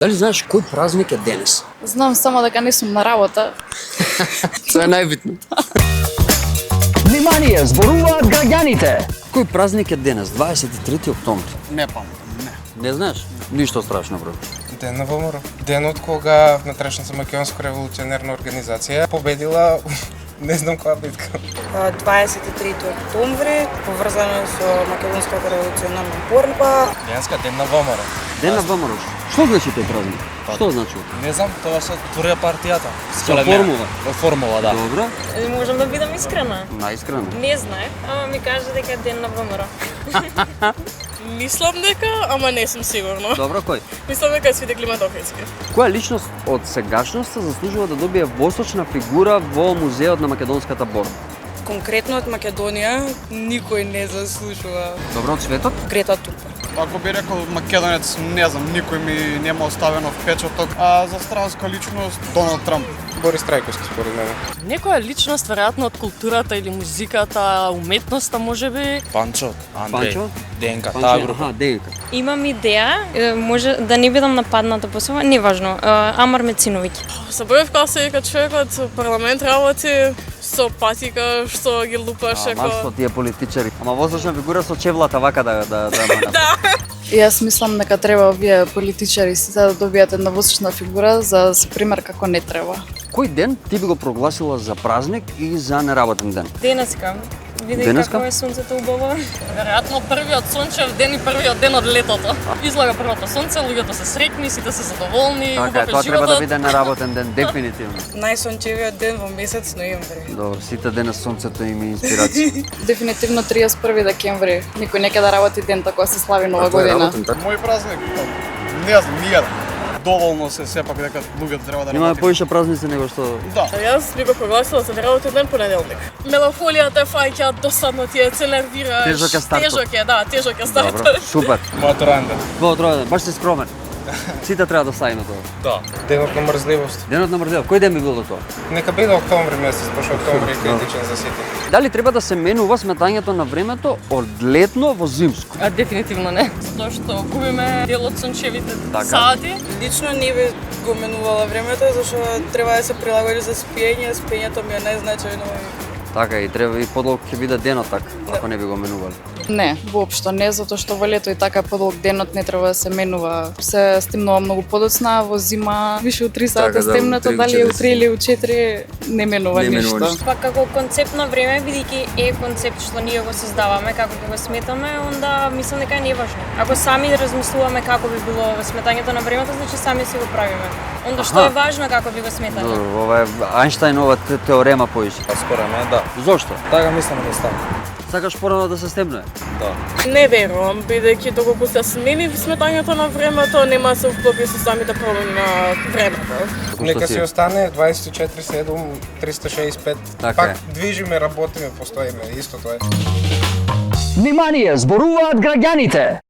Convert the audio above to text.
Дали знаеш кој празник е денес? Знам само дека не сум на работа. Тоа е најбитно. Внимание, зборуваат граѓаните. Кој празник е денес? 23 октомври. Не памтам, не. Не знаеш? Ништо страшно, бро. Ден на ВМРО. Денот кога внатрешната македонска револуционерна организација победила не знам која битка. 23 октомври, поврзано со македонската револуционерна борба. Денеска ден на ВМРО. Ден на ВМРО. Што значи тој празник? Што значи? Не знам, тоа се творија партијата. Со формула. Во формула, да. Добро. Можам да бидам искрена. Наискрено. Не знаев, ама ми кажа дека е ден на ВМРО. Мислам дека, ама не сум сигурна. Добро, кој? Мислам дека е Свите Климент Охридски. Која личност од сегашноста заслужува да добие восочна фигура во музеот на македонската борба? Конкретно од Македонија никој не заслужува. Добро, од светот? Грета Тунберг. Ако би рекол македонец, не знам, никој ми нема оставено впечаток, а за странска личност Доналд Трамп. Борис Трајковски според мене. Некоја личност, веројатно од културата или музиката, уметноста, можеби. Панчо, Андреј, Панчо? ДНК, таа група. Аха, ДНК. Имам идеја, може да не бидам нападната посебно, неважно. Амар Мециновиќ. Се боев кога се вика човекот со парламент работи, со патика, што ги лупаш Маш со тие политичари. Ама восочна фигура со чевлата вака да Јас мислам дека треба овие политичари сите да добијат една восочна фигура за да се пример како не треба. Кој ден ти би го прогласила за празник и за неработен ден? Денеска. Види Денеска? како е сонцето убаво. Веројатно првиот сончев ден и првиот ден од летото. Излага првото сонце, луѓето се среќни, сите се задоволни, Така е, убав тоа е треба да животот. биде неработен ден, дефинитивно. Најсончевиот ден во месец ноември. Добро, сите денес сонцето има инспирација. Дефинитивно 31 декември. Никој нека да работи ден така се слави нова година. Мој празник, не знам, ниједен. Доволно се сепак дека луѓето треба да Имаме работат. поише празници него што Да. Јас би го прогласила за неработен ден понеделник. Меланхолијата е фаќа, досадно ти е, се нервираш. Тежок е стартот. Тежок е, да, тежок е стартот. Добро, супер. Мојот ројнден. Твојот ројден, баш си скромен. Сите треба да ставиме тоа. Да. Денот на мрзливост. Денот на мрзел, кој ден би бил до тоа? Нека биде октомври месец, пошто октомври е критичен за сите. Дали треба да се менува сметањето на времето од летно во зимско? А дефинитивно не. Затоа што губиме дел од сончевите Така. сати. Лично не би го менувала времето, зашто треба да се прилагоди за спиење, спиењето ми е најзначајно. Така и треба и подолг ќе биде денот така, ако не би го менували. Не, воопшто не, затоа што во лето и така подолг денот не треба да се менува. Се стемнува многу подоцна, во зима више од 3 сата Така, да, стемнато, у 3, дали е у 4 3 или у 4 не менува Не менува ништо. ништо. Па како концепт на време, бидејќи е концепт што ние го создаваме, како ќе го сметаме, онда мислам дека е неважно. Ако сами размислуваме како би било сметањето на времето, значи сами си го правиме. Онда што Аха. е важно како би го сметале? Добро, ова е Ајнштајнова теорема поише. Според мене, да. Зошто? Така мислам да стане. Сакаш порано да се стемнуе? Не верувам, бидејќи доколку се смени сметањето на времето, нема да се вклопи со самите проблеми на времето. Нека си остане 24/7, 365. Така Пак е. движиме, работиме, постоиме, исто тоа е. Внимание, зборуваат граѓаните.